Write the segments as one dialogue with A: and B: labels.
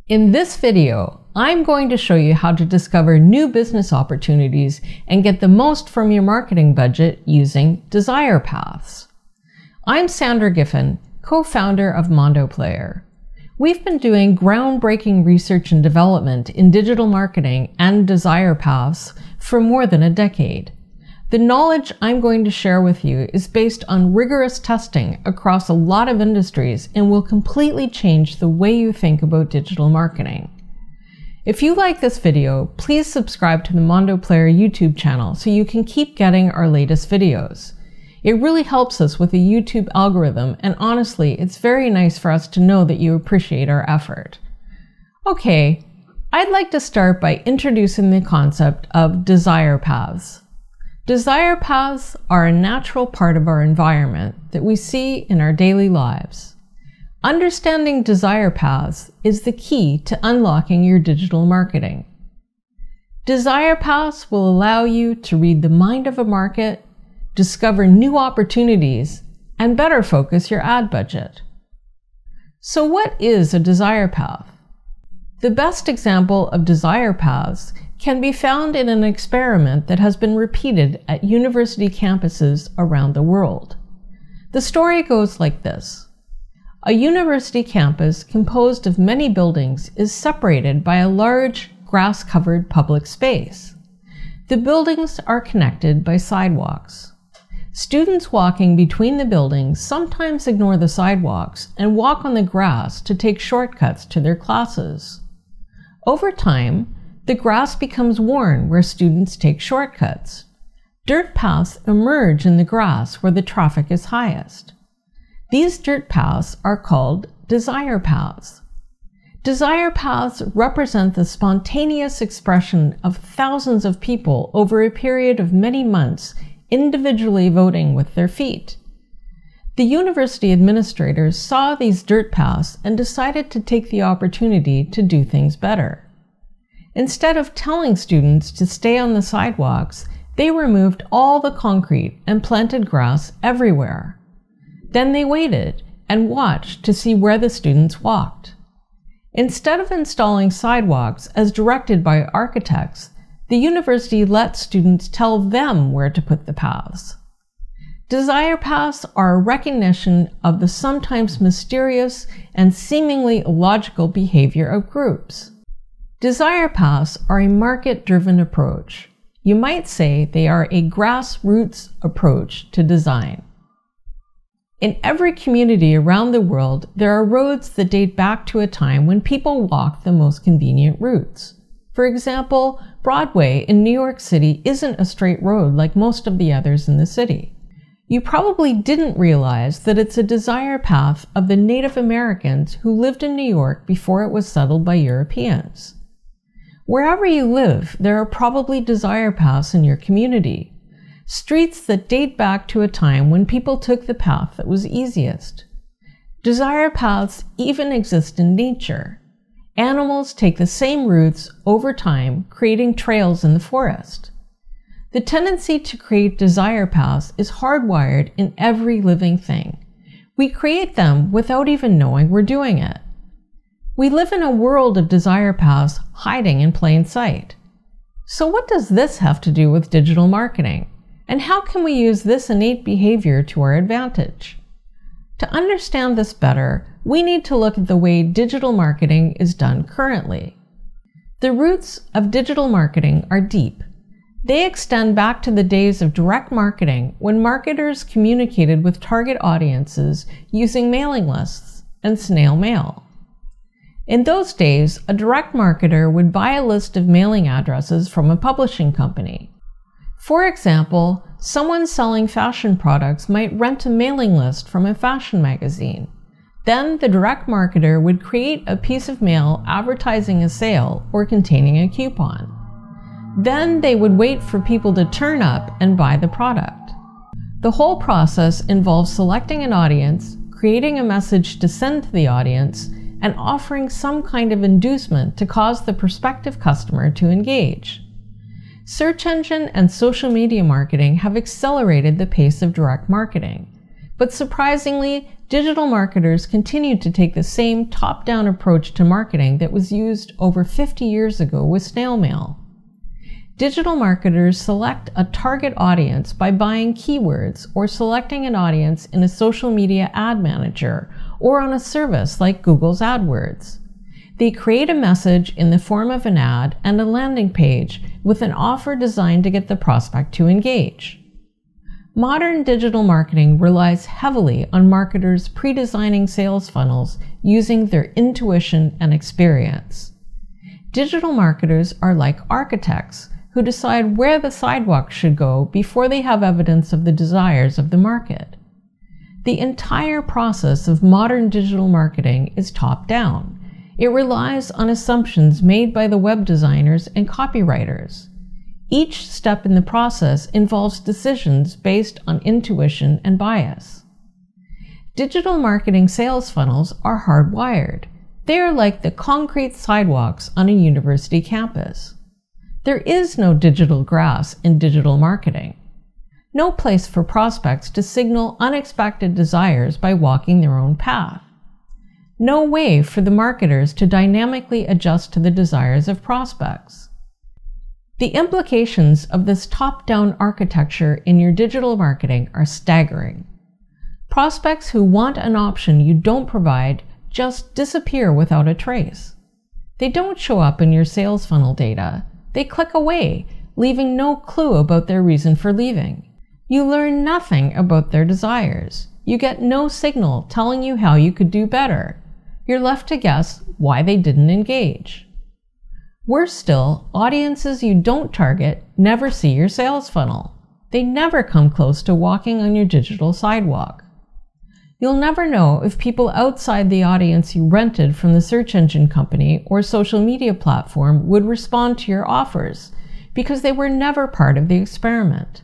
A: In this video, I'm going to show you how to discover new business opportunities and get the most from your marketing budget using Desire Paths. I'm Sandra Giffen, co-founder of Mondo Player. We've been doing groundbreaking research and development in digital marketing and Desire Paths for more than a decade. The knowledge I'm going to share with you is based on rigorous testing across a lot of industries and will completely change the way you think about digital marketing. If you like this video, please subscribe to the Mondo Player YouTube channel so you can keep getting our latest videos. It really helps us with the YouTube algorithm, and honestly, it's very nice for us to know that you appreciate our effort. Okay, I'd like to start by introducing the concept of Desire Paths. Desire paths are a natural part of our environment that we see in our daily lives. Understanding desire paths is the key to unlocking your digital marketing. Desire paths will allow you to read the mind of a market, discover new opportunities, and better focus your ad budget. So what is a desire path? The best example of desire paths can be found in an experiment that has been repeated at university campuses around the world. The story goes like this. A university campus composed of many buildings is separated by a large grass-covered public space. The buildings are connected by sidewalks. Students walking between the buildings sometimes ignore the sidewalks and walk on the grass to take shortcuts to their classes. Over time, the grass becomes worn where students take shortcuts. Dirt paths emerge in the grass where the traffic is highest. These dirt paths are called desire paths. Desire paths represent the spontaneous expression of thousands of people over a period of many months, individually voting with their feet. The university administrators saw these dirt paths and decided to take the opportunity to do things better. Instead of telling students to stay on the sidewalks, they removed all the concrete and planted grass everywhere. Then they waited and watched to see where the students walked. Instead of installing sidewalks as directed by architects, the university let students tell them where to put the paths. Desire paths are a recognition of the sometimes mysterious and seemingly illogical behavior of groups. Desire paths are a market-driven approach. You might say they are a grassroots approach to design. In every community around the world, there are roads that date back to a time when people walked the most convenient routes. For example, Broadway in New York City isn't a straight road like most of the others in the city. You probably didn't realize that it's a desire path of the Native Americans who lived in New York before it was settled by Europeans. Wherever you live, there are probably desire paths in your community, streets that date back to a time when people took the path that was easiest. Desire paths even exist in nature. Animals take the same routes over time, creating trails in the forest. The tendency to create desire paths is hardwired in every living thing. We create them without even knowing we're doing it. We live in a world of desire paths hiding in plain sight. So what does this have to do with digital marketing? And how can we use this innate behavior to our advantage? To understand this better, we need to look at the way digital marketing is done currently. The roots of digital marketing are deep. They extend back to the days of direct marketing when marketers communicated with target audiences using mailing lists and snail mail. In those days, a direct marketer would buy a list of mailing addresses from a publishing company. For example, someone selling fashion products might rent a mailing list from a fashion magazine. Then the direct marketer would create a piece of mail advertising a sale or containing a coupon. Then they would wait for people to turn up and buy the product. The whole process involves selecting an audience, creating a message to send to the audience, and offering some kind of inducement to cause the prospective customer to engage. Search engine and social media marketing have accelerated the pace of direct marketing, but surprisingly, digital marketers continued to take the same top-down approach to marketing that was used over 50 years ago with snail mail. Digital marketers select a target audience by buying keywords or selecting an audience in a social media ad manager or on a service like Google's AdWords. They create a message in the form of an ad and a landing page with an offer designed to get the prospect to engage. Modern digital marketing relies heavily on marketers pre-designing sales funnels using their intuition and experience. Digital marketers are like architects who decide where the sidewalk should go before they have evidence of the desires of the market. The entire process of modern digital marketing is top-down. It relies on assumptions made by the web designers and copywriters. Each step in the process involves decisions based on intuition and bias. Digital marketing sales funnels are hardwired. They are like the concrete sidewalks on a university campus. There is no digital grass in digital marketing. No place for prospects to signal unexpected desires by walking their own path. No way for the marketers to dynamically adjust to the desires of prospects. The implications of this top-down architecture in your digital marketing are staggering. Prospects who want an option you don't provide just disappear without a trace. They don't show up in your sales funnel data. They click away, leaving no clue about their reason for leaving. You learn nothing about their desires. You get no signal telling you how you could do better. You're left to guess why they didn't engage. Worse still, audiences you don't target never see your sales funnel. They never come close to walking on your digital sidewalk. You'll never know if people outside the audience you rented from the search engine company or social media platform would respond to your offers because they were never part of the experiment.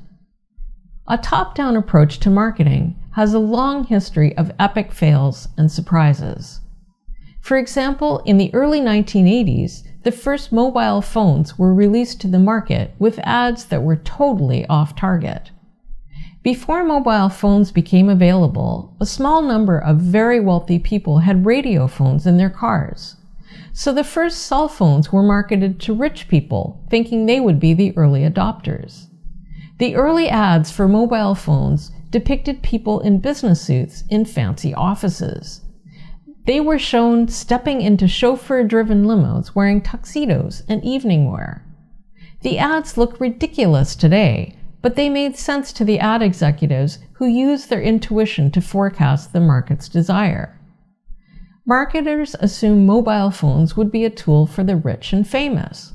A: A top-down approach to marketing has a long history of epic fails and surprises. For example, in the early 1980s, the first mobile phones were released to the market with ads that were totally off target. Before mobile phones became available, a small number of very wealthy people had radio phones in their cars. So the first cell phones were marketed to rich people, thinking they would be the early adopters. The early ads for mobile phones depicted people in business suits in fancy offices. They were shown stepping into chauffeur-driven limos wearing tuxedos and evening wear. The ads look ridiculous today, but they made sense to the ad executives who use their intuition to forecast the market's desire. Marketers assumed mobile phones would be a tool for the rich and famous.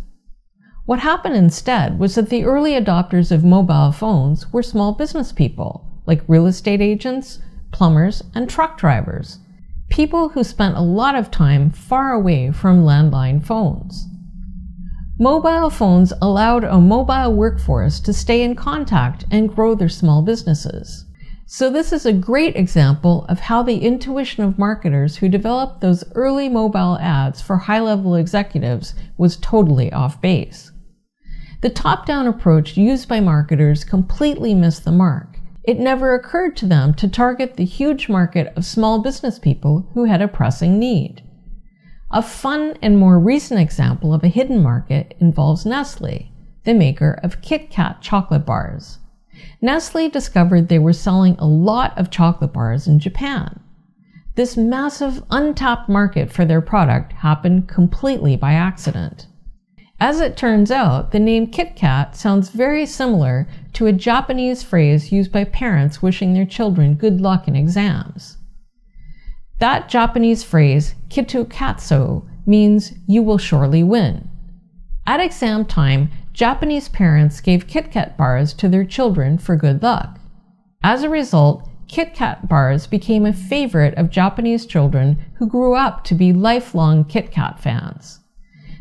A: What happened instead was that the early adopters of mobile phones were small business people, like real estate agents, plumbers, and truck drivers, people who spent a lot of time far away from landline phones. Mobile phones allowed a mobile workforce to stay in contact and grow their small businesses. So this is a great example of how the intuition of marketers who developed those early mobile ads for high-level executives was totally off base. The top-down approach used by marketers completely missed the mark. It never occurred to them to target the huge market of small business people who had a pressing need. A fun and more recent example of a hidden market involves Nestle, the maker of Kit Kat chocolate bars. Nestle discovered they were selling a lot of chocolate bars in Japan. This massive untapped market for their product happened completely by accident. As it turns out, the name Kit Kat sounds very similar to a Japanese phrase used by parents wishing their children good luck in exams. That Japanese phrase, kitu katsu, means you will surely win. At exam time, Japanese parents gave Kit Kat bars to their children for good luck. As a result, Kit Kat bars became a favorite of Japanese children who grew up to be lifelong Kit Kat fans.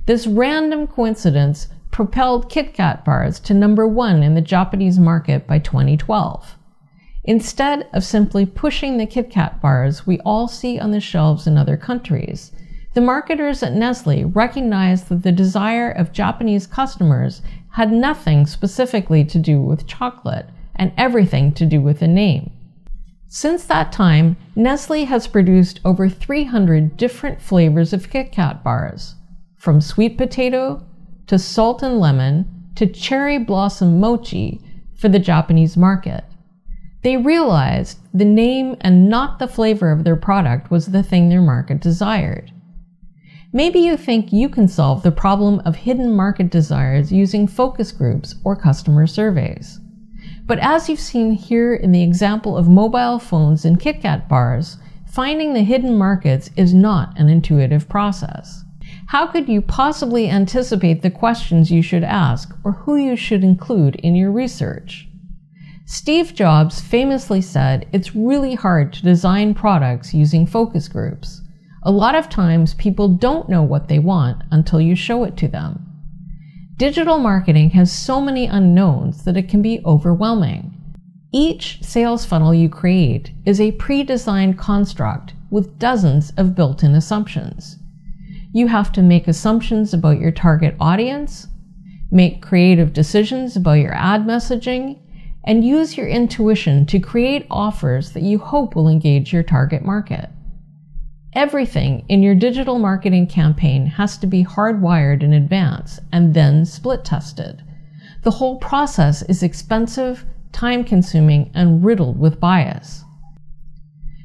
A: This random coincidence propelled Kit Kat bars to #1 in the Japanese market by 2012. Instead of simply pushing the Kit Kat bars we all see on the shelves in other countries, the marketers at Nestle recognized that the desire of Japanese customers had nothing specifically to do with chocolate and everything to do with the name. Since that time, Nestle has produced over 300 different flavors of Kit Kat bars, from sweet potato to salt and lemon to cherry blossom mochi for the Japanese market. They realized the name and not the flavor of their product was the thing their market desired. Maybe you think you can solve the problem of hidden market desires using focus groups or customer surveys. But as you've seen here in the example of mobile phones and Kit Kat bars, finding the hidden markets is not an intuitive process. How could you possibly anticipate the questions you should ask or who you should include in your research? Steve Jobs famously said it's really hard to design products using focus groups. A lot of times people don't know what they want until you show it to them. Digital marketing has so many unknowns that it can be overwhelming. Each sales funnel you create is a pre-designed construct with dozens of built-in assumptions. You have to make assumptions about your target audience, make creative decisions about your ad messaging, and use your intuition to create offers that you hope will engage your target market. Everything in your digital marketing campaign has to be hardwired in advance and then split tested. The whole process is expensive, time-consuming, and riddled with bias.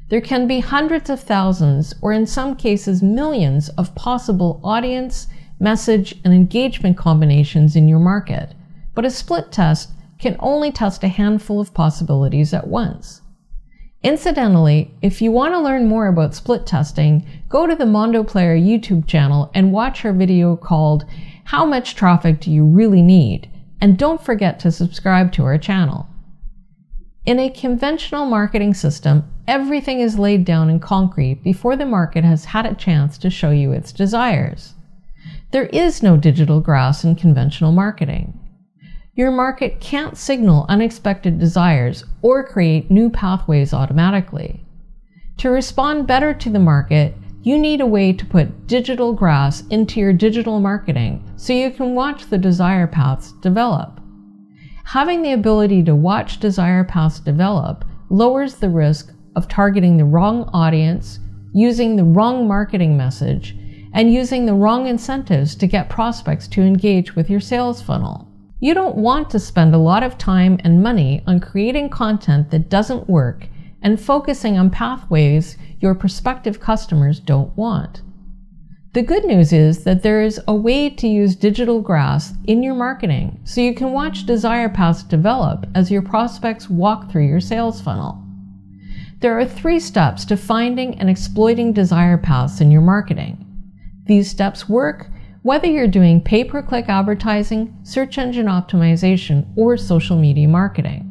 A: There can be hundreds of thousands, or in some cases millions, of possible audience, message, and engagement combinations in your market, but a split test can only test a handful of possibilities at once. Incidentally, if you want to learn more about split testing, go to the Mondo Player YouTube channel and watch our video called "How Much Traffic Do You Really Need?" And don't forget to subscribe to our channel. In a conventional marketing system, everything is laid down in concrete before the market has had a chance to show you its desires. There is no digital grass in conventional marketing. Your market can't signal unexpected desires or create new pathways automatically. To respond better to the market, you need a way to put digital grass into your digital marketing so you can watch the desire paths develop. Having the ability to watch desire paths develop lowers the risk of targeting the wrong audience, using the wrong marketing message, and using the wrong incentives to get prospects to engage with your sales funnel. You don't want to spend a lot of time and money on creating content that doesn't work and focusing on pathways your prospective customers don't want. The good news is that there is a way to use digital grass in your marketing so you can watch desire paths develop as your prospects walk through your sales funnel. There are 3 steps to finding and exploiting desire paths in your marketing. These steps work whether you're doing pay-per-click advertising, search engine optimization, or social media marketing.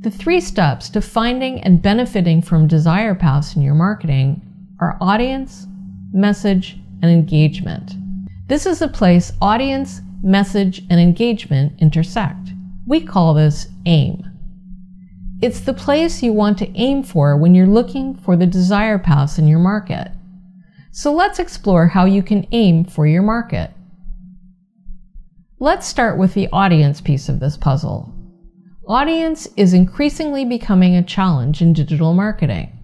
A: The 3 steps to finding and benefiting from desire paths in your marketing are audience, message, and engagement. This is a place audience, message, and engagement intersect. We call this AIM. It's the place you want to aim for when you're looking for the desire paths in your market. So let's explore how you can aim for your market. Let's start with the audience piece of this puzzle. Audience is increasingly becoming a challenge in digital marketing.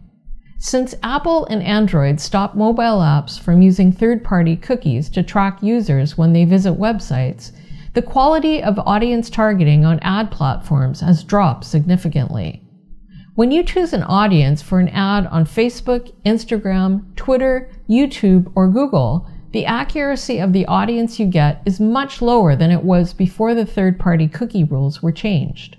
A: Since Apple and Android stopped mobile apps from using third-party cookies to track users when they visit websites, the quality of audience targeting on ad platforms has dropped significantly. When you choose an audience for an ad on Facebook, Instagram, Twitter, YouTube, or Google, the accuracy of the audience you get is much lower than it was before the third-party cookie rules were changed.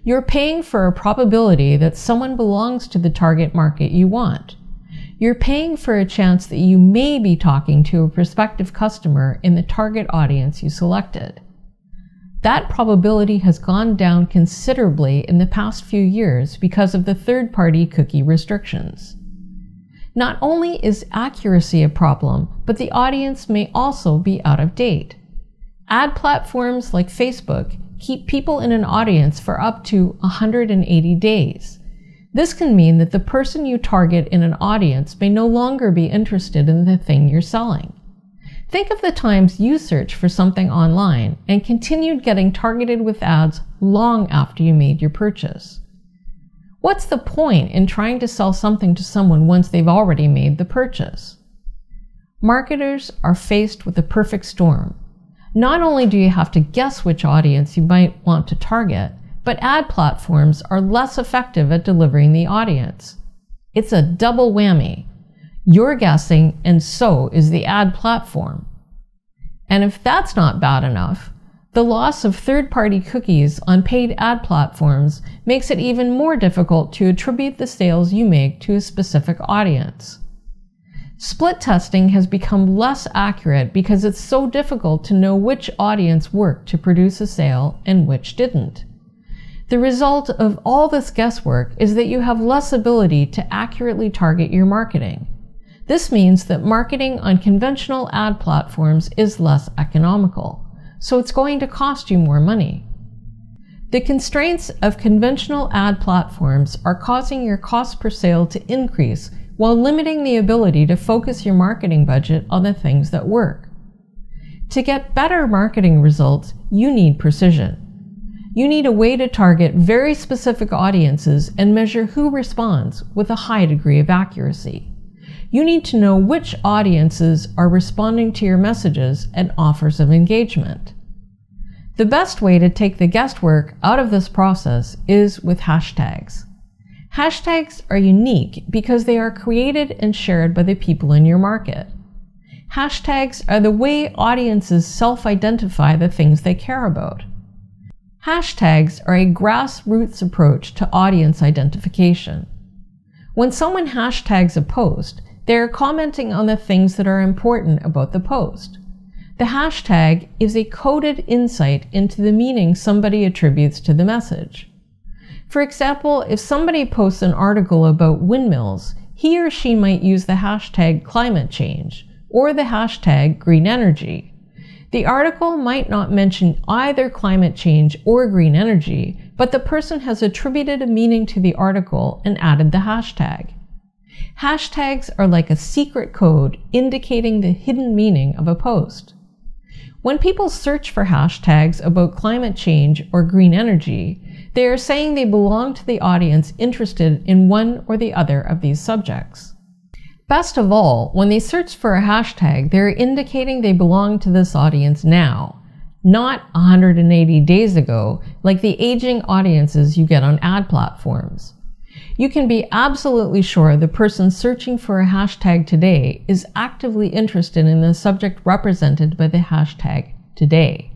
A: You're paying for a probability that someone belongs to the target market you want. You're paying for a chance that you may be talking to a prospective customer in the target audience you selected. That probability has gone down considerably in the past few years because of the third-party cookie restrictions. Not only is accuracy a problem, but the audience may also be out of date. Ad platforms like Facebook keep people in an audience for up to 180 days. This can mean that the person you target in an audience may no longer be interested in the thing you're selling. Think of the times you searched for something online and continued getting targeted with ads long after you made your purchase. What's the point in trying to sell something to someone once they've already made the purchase? Marketers are faced with a perfect storm. Not only do you have to guess which audience you might want to target, but ad platforms are less effective at delivering the audience. It's a double whammy. You're guessing, and so is the ad platform. And if that's not bad enough, the loss of third-party cookies on paid ad platforms makes it even more difficult to attribute the sales you make to a specific audience. Split testing has become less accurate because it's so difficult to know which audience worked to produce a sale and which didn't. The result of all this guesswork is that you have less ability to accurately target your marketing. This means that marketing on conventional ad platforms is less economical, so it's going to cost you more money. The constraints of conventional ad platforms are causing your cost per sale to increase while limiting the ability to focus your marketing budget on the things that work. To get better marketing results, you need precision. You need a way to target very specific audiences and measure who responds with a high degree of accuracy. You need to know which audiences are responding to your messages and offers of engagement. The best way to take the guesswork out of this process is with hashtags. Hashtags are unique because they are created and shared by the people in your market. Hashtags are the way audiences self-identify the things they care about. Hashtags are a grassroots approach to audience identification. When someone hashtags a post, they are commenting on the things that are important about the post. The hashtag is a coded insight into the meaning somebody attributes to the message. For example, if somebody posts an article about windmills, he or she might use the hashtag climate change or the hashtag green energy. The article might not mention either climate change or green energy, but the person has attributed a meaning to the article and added the hashtag. Hashtags are like a secret code indicating the hidden meaning of a post. When people search for hashtags about climate change or green energy, they are saying they belong to the audience interested in one or the other of these subjects. Best of all, when they search for a hashtag, they are indicating they belong to this audience now, not 180 days ago, like the aging audiences you get on ad platforms. You can be absolutely sure the person searching for a hashtag today is actively interested in the subject represented by the hashtag today.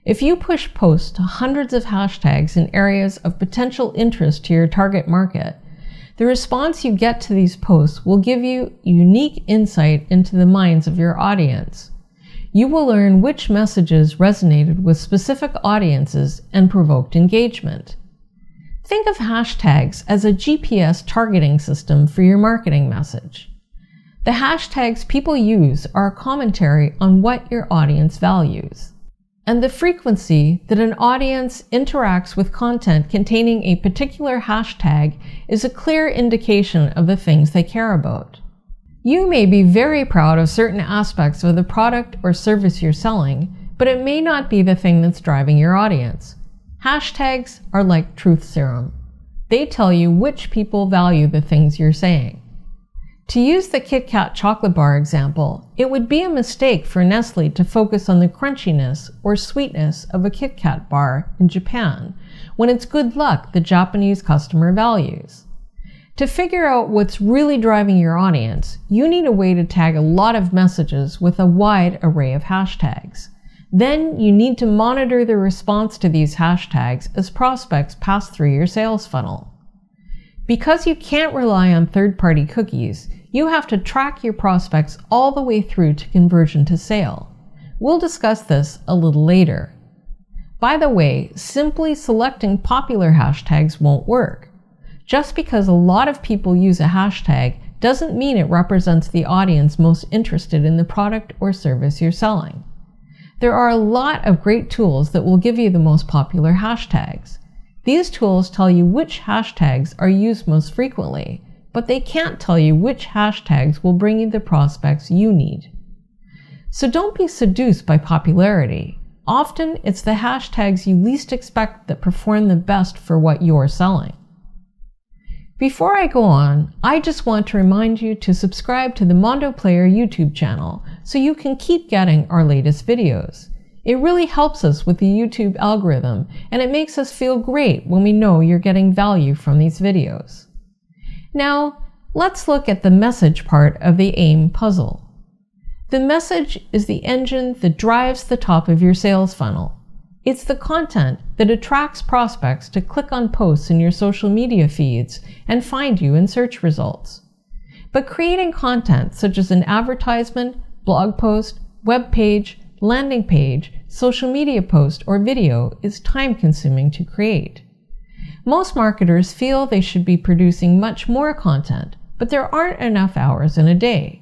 A: If you push posts to hundreds of hashtags in areas of potential interest to your target market, the response you get to these posts will give you unique insight into the minds of your audience. You will learn which messages resonated with specific audiences and provoked engagement. Think of hashtags as a GPS targeting system for your marketing message. The hashtags people use are a commentary on what your audience values. And the frequency that an audience interacts with content containing a particular hashtag is a clear indication of the things they care about. You may be very proud of certain aspects of the product or service you're selling, but it may not be the thing that's driving your audience. Hashtags are like truth serum. They tell you which people value the things you're saying. To use the Kit Kat chocolate bar example, it would be a mistake for Nestle to focus on the crunchiness or sweetness of a Kit Kat bar in Japan, when it's good luck the Japanese customer values. To figure out what's really driving your audience, you need a way to tag a lot of messages with a wide array of hashtags. Then you need to monitor the response to these hashtags as prospects pass through your sales funnel. Because you can't rely on third-party cookies, you have to track your prospects all the way through to conversion to sale. We'll discuss this a little later. By the way, simply selecting popular hashtags won't work. Just because a lot of people use a hashtag doesn't mean it represents the audience most interested in the product or service you're selling. There are a lot of great tools that will give you the most popular hashtags. These tools tell you which hashtags are used most frequently, but they can't tell you which hashtags will bring you the prospects you need. So don't be seduced by popularity. Often it's the hashtags you least expect that perform the best for what you're selling. Before I go on, I just want to remind you to subscribe to the Mondo Player YouTube channel so you can keep getting our latest videos. It really helps us with the YouTube algorithm, and it makes us feel great when we know you're getting value from these videos. Now, let's look at the message part of the AIM puzzle. The message is the engine that drives the top of your sales funnel. It's the content that attracts prospects to click on posts in your social media feeds and find you in search results. But creating content such as an advertisement, blog post, web page, landing page, social media post, or video is time-consuming to create. Most marketers feel they should be producing much more content, but there aren't enough hours in a day.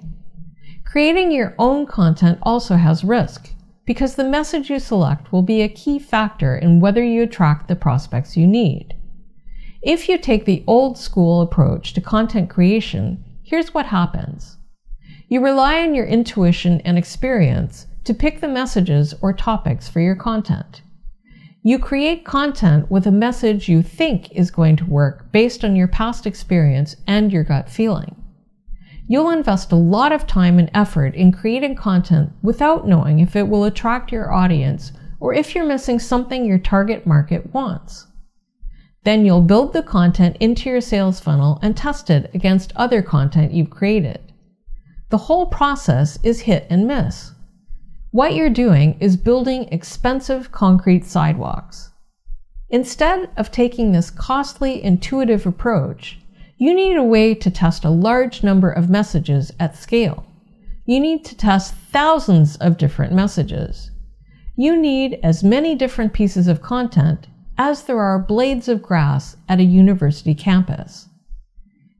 A: Creating your own content also has risk, because the message you select will be a key factor in whether you attract the prospects you need. If you take the old school approach to content creation, here's what happens. You rely on your intuition and experience to pick the messages or topics for your content. You create content with a message you think is going to work based on your past experience and your gut feeling. You'll invest a lot of time and effort in creating content without knowing if it will attract your audience or if you're missing something your target market wants. Then you'll build the content into your sales funnel and test it against other content you've created. The whole process is hit and miss. What you're doing is building expensive concrete sidewalks. Instead of taking this costly, intuitive approach, you need a way to test a large number of messages at scale. You need to test thousands of different messages. You need as many different pieces of content as there are blades of grass at a university campus.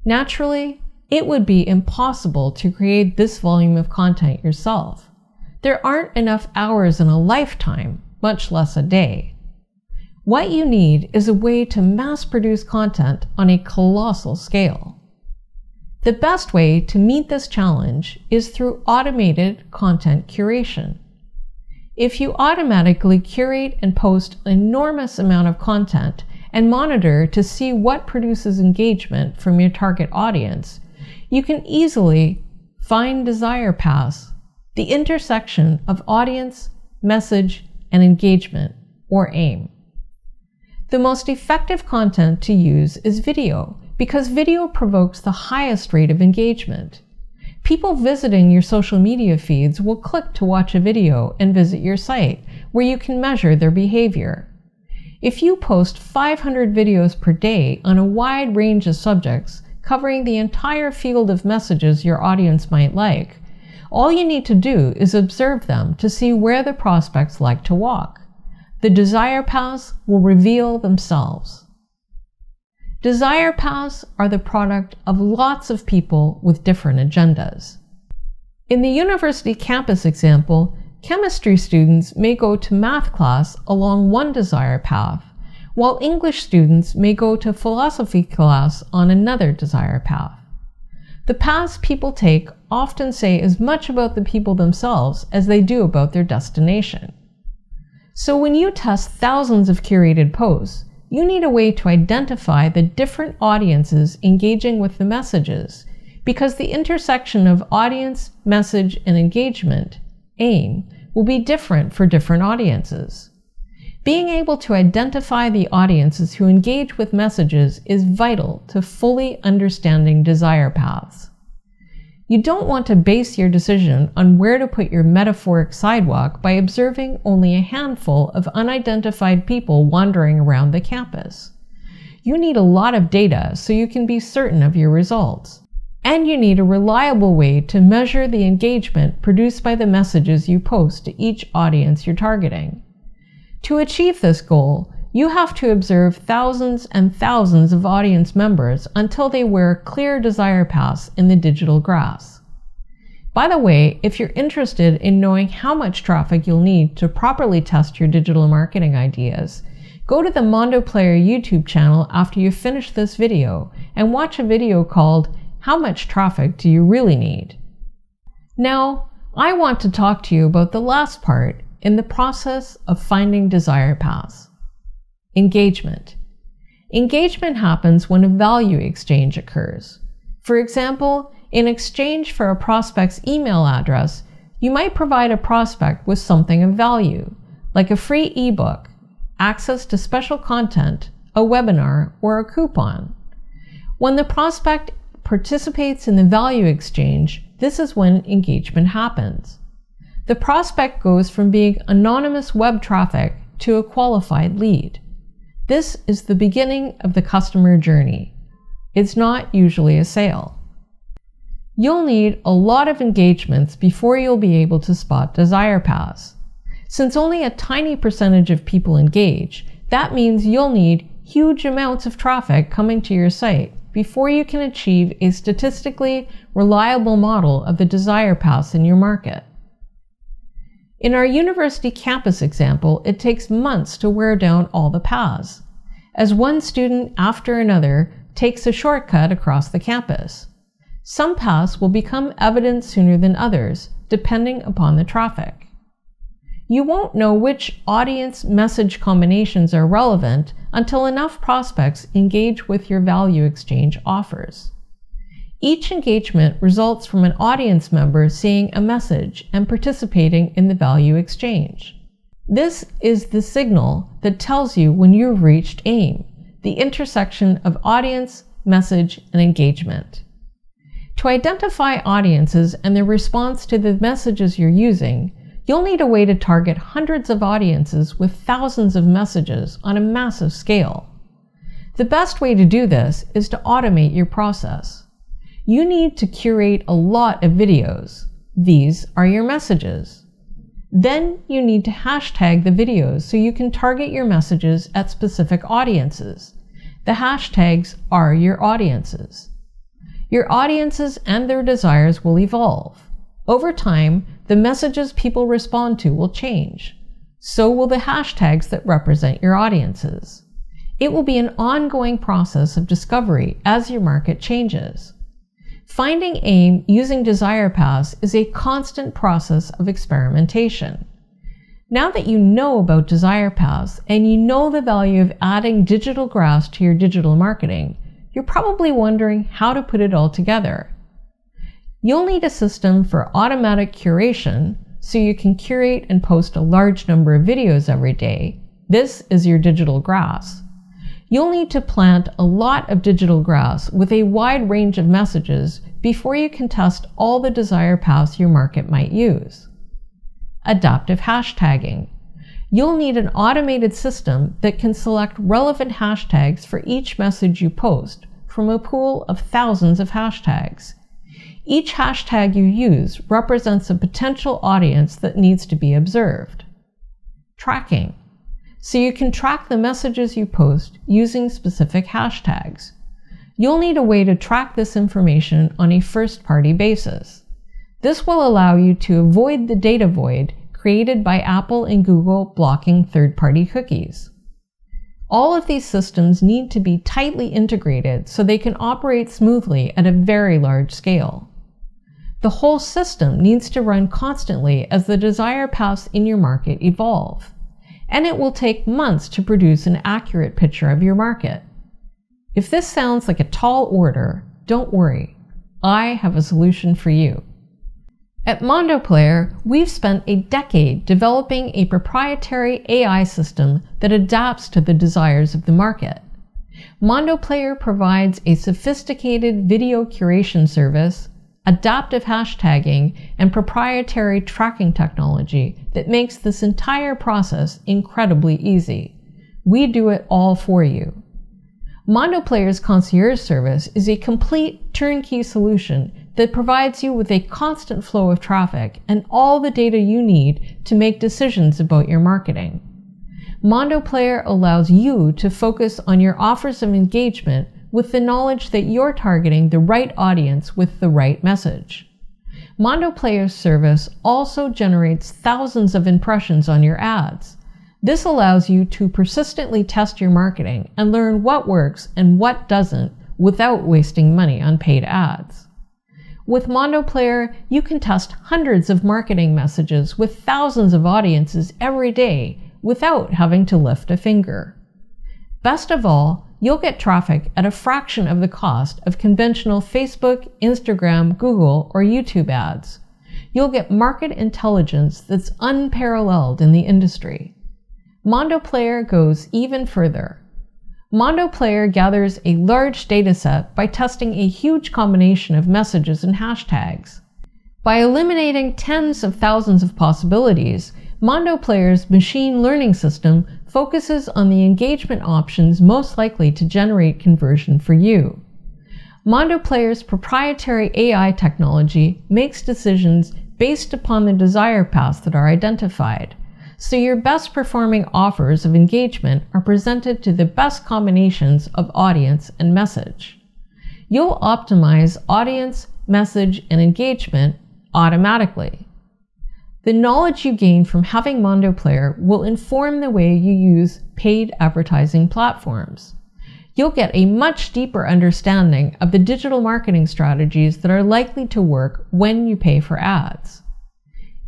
A: Naturally, it would be impossible to create this volume of content yourself. There aren't enough hours in a lifetime, much less a day. What you need is a way to mass-produce content on a colossal scale. The best way to meet this challenge is through automated content curation. If you automatically curate and post an enormous amount of content and monitor to see what produces engagement from your target audience, you can easily find desire paths, the intersection of audience, message, and engagement, or AIM. The most effective content to use is video, because video provokes the highest rate of engagement. People visiting your social media feeds will click to watch a video and visit your site, where you can measure their behavior. If you post 500 videos per day on a wide range of subjects, covering the entire field of messages your audience might like, all you need to do is observe them to see where the prospects like to walk. The desire paths will reveal themselves. Desire paths are the product of lots of people with different agendas. In the university campus example, chemistry students may go to math class along one desire path, while English students may go to philosophy class on another desire path. The paths people take often say as much about the people themselves as they do about their destination. So when you test thousands of curated posts, you need a way to identify the different audiences engaging with the messages, because the intersection of audience, message, and engagement, AIM, will be different for different audiences. Being able to identify the audiences who engage with messages is vital to fully understanding desire paths. You don't want to base your decision on where to put your metaphoric sidewalk by observing only a handful of unidentified people wandering around the campus. You need a lot of data so you can be certain of your results. And you need a reliable way to measure the engagement produced by the messages you post to each audience you're targeting. To achieve this goal, you have to observe thousands and thousands of audience members until they wear clear desire paths in the digital graphs. By the way, if you're interested in knowing how much traffic you'll need to properly test your digital marketing ideas, go to the Mondo Player YouTube channel after you finish this video and watch a video called "How much traffic do you really need?" Now, I want to talk to you about the last part in the process of finding desire paths: engagement. Engagement happens when a value exchange occurs. For example, in exchange for a prospect's email address, you might provide a prospect with something of value, like a free ebook, access to special content, a webinar, or a coupon. When the prospect participates in the value exchange, this is when engagement happens. The prospect goes from being anonymous web traffic to a qualified lead. This is the beginning of the customer journey. It's not usually a sale. You'll need a lot of engagements before you'll be able to spot desire paths. Since only a tiny percentage of people engage, that means you'll need huge amounts of traffic coming to your site before you can achieve a statistically reliable model of the desire paths in your market. In our university campus example, it takes months to wear down all the paths, as one student after another takes a shortcut across the campus. Some paths will become evident sooner than others, depending upon the traffic. You won't know which audience message combinations are relevant until enough prospects engage with your value exchange offers. Each engagement results from an audience member seeing a message and participating in the value exchange. This is the signal that tells you when you've reached AIM, the intersection of audience, message, and engagement. To identify audiences and their response to the messages you're using, you'll need a way to target hundreds of audiences with thousands of messages on a massive scale. The best way to do this is to automate your process. You need to curate a lot of videos. These are your messages. Then you need to hashtag the videos so you can target your messages at specific audiences. The hashtags are your audiences. Your audiences and their desires will evolve. Over time, the messages people respond to will change. So will the hashtags that represent your audiences. It will be an ongoing process of discovery as your market changes. Finding AIM using desire paths is a constant process of experimentation. Now that you know about desire paths and you know the value of adding digital graphs to your digital marketing, you're probably wondering how to put it all together. You'll need a system for automatic curation so you can curate and post a large number of videos every day. This is your digital graphs. You'll need to plant a lot of digital graphs with a wide range of messages before you can test all the desire paths your market might use. Adaptive hashtagging. You'll need an automated system that can select relevant hashtags for each message you post from a pool of thousands of hashtags. Each hashtag you use represents a potential audience that needs to be observed. Tracking. So you can track the messages you post using specific hashtags. You'll need a way to track this information on a first-party basis. This will allow you to avoid the data void created by Apple and Google blocking third-party cookies. All of these systems need to be tightly integrated so they can operate smoothly at a very large scale. The whole system needs to run constantly as the desire paths in your market evolve, and it will take months to produce an accurate picture of your market. If this sounds like a tall order, don't worry. I have a solution for you. At Mondo Player, we've spent a decade developing a proprietary AI system that adapts to the desires of the market. Mondo Player provides a sophisticated video curation service, adaptive hashtagging, and proprietary tracking technology that makes this entire process incredibly easy. We do it all for you. Mondo Player's concierge service is a complete turnkey solution that provides you with a constant flow of traffic and all the data you need to make decisions about your marketing. Mondo Player allows you to focus on your offers of engagement with the knowledge that you're targeting the right audience with the right message. Mondo Player's service also generates thousands of impressions on your ads. This allows you to persistently test your marketing and learn what works and what doesn't without wasting money on paid ads. With Mondo Player, you can test hundreds of marketing messages with thousands of audiences every day without having to lift a finger. Best of all, you'll get traffic at a fraction of the cost of conventional Facebook, Instagram, Google, or YouTube ads. You'll get market intelligence that's unparalleled in the industry. Mondo Player goes even further. Mondo Player gathers a large dataset by testing a huge combination of messages and hashtags. By eliminating tens of thousands of possibilities, Mondo Player's machine learning system focuses on the engagement options most likely to generate conversion for you. Mondo Player's proprietary AI technology makes decisions based upon the desire paths that are identified, so your best performing offers of engagement are presented to the best combinations of audience and message. You'll optimize audience, message, and engagement automatically. The knowledge you gain from having Mondo Player will inform the way you use paid advertising platforms. You'll get a much deeper understanding of the digital marketing strategies that are likely to work when you pay for ads.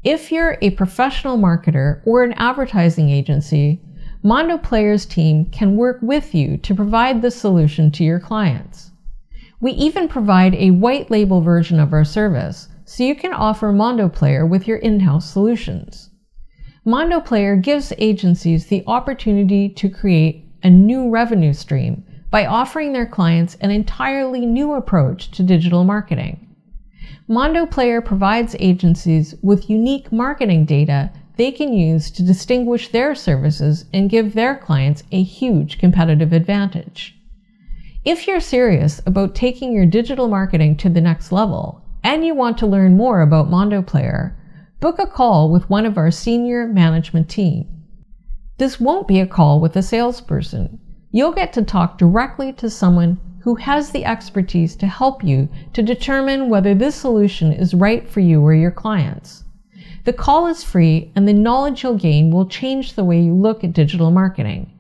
A: If you're a professional marketer or an advertising agency, Mondo Player's team can work with you to provide the solution to your clients. We even provide a white label version of our service, so you can offer Mondo Player with your in-house solutions. Mondo Player gives agencies the opportunity to create a new revenue stream by offering their clients an entirely new approach to digital marketing. Mondo Player provides agencies with unique marketing data they can use to distinguish their services and give their clients a huge competitive advantage. If you're serious about taking your digital marketing to the next level and you want to learn more about Mondo Player, book a call with one of our senior management team. This won't be a call with a salesperson. You'll get to talk directly to someone who has the expertise to help you to determine whether this solution is right for you or your clients. The call is free, and the knowledge you'll gain will change the way you look at digital marketing.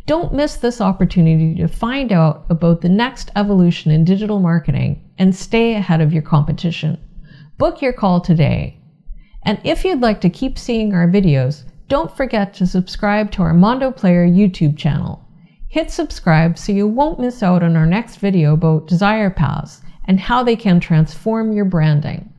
A: Don't miss this opportunity to find out about the next evolution in digital marketing and stay ahead of your competition. Book your call today. And if you'd like to keep seeing our videos, don't forget to subscribe to our Mondo Player YouTube channel. Hit subscribe so you won't miss out on our next video about desire paths and how they can transform your branding.